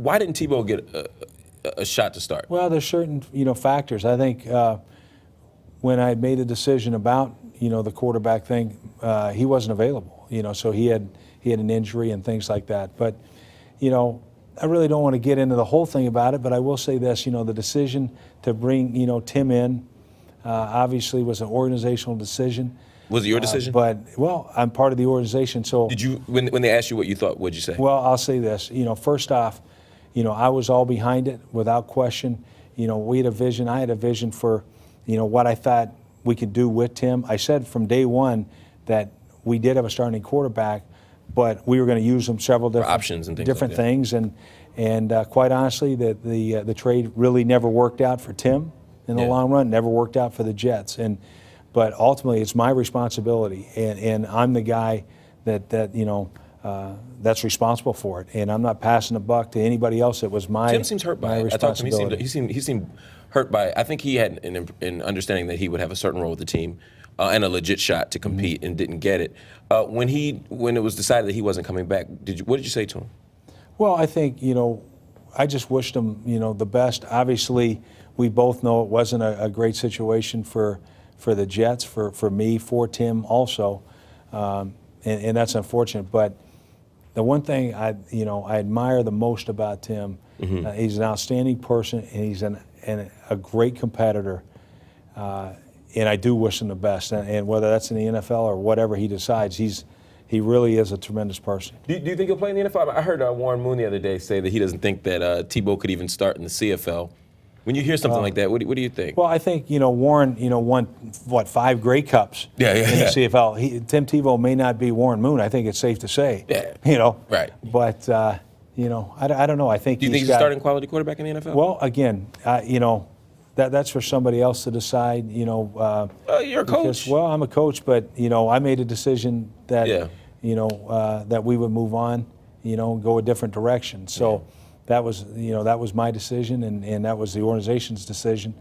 Why didn't Tebow get a shot to start? Well, there's certain factors. I think when I made a decision about the quarterback thing, he wasn't available. So he had an injury and things like that. But I really don't want to get into the whole thing about it. But I will say this: the decision to bring Tim in obviously was an organizational decision. Was it your decision? But I'm part of the organization. So did you when they asked you what you thought? What'd you say? Well, I'll say this. First off, I was all behind it without question. We had a vision. I had a vision for, what I thought we could do with Tim. I said from day one that we did have a starting quarterback, but we were going to use him several different options and things different things. And quite honestly, the trade really never worked out for Tim in the long run. Never worked out for the Jets. But ultimately, it's my responsibility, and I'm the guy that's responsible for it, and I'm not passing the buck to anybody else. It was my Tim seems hurt by it. I talked to him. He seemed hurt by it. I think he had an understanding that he would have a certain role with the team and a legit shot to compete, and didn't get it. When it was decided that he wasn't coming back, what did you say to him? Well, I think I just wished him the best. Obviously, we both know it wasn't a great situation for the Jets, for me, for Tim also, and that's unfortunate. But the one thing I admire the most about Tim, he's an outstanding person, and he's a great competitor, and I do wish him the best. And whether that's in the NFL or whatever he decides, he really is a tremendous person. Do you think he'll play in the NFL? I heard Warren Moon the other day say that he doesn't think that Tebow could even start in the CFL. When you hear something like that, what do you think? Well, I think Warren won 5 Grey Cups in the CFL. Tim Tebow may not be Warren Moon. I think it's safe to say. Yeah. Right. But I don't know. I think. Do you think he's a starting quality quarterback in the NFL? Well, again, that's for somebody else to decide. You're a coach. Well, I'm a coach, but I made a decision that that we would move on, go a different direction. So. That was my decision, and that was the organization's decision.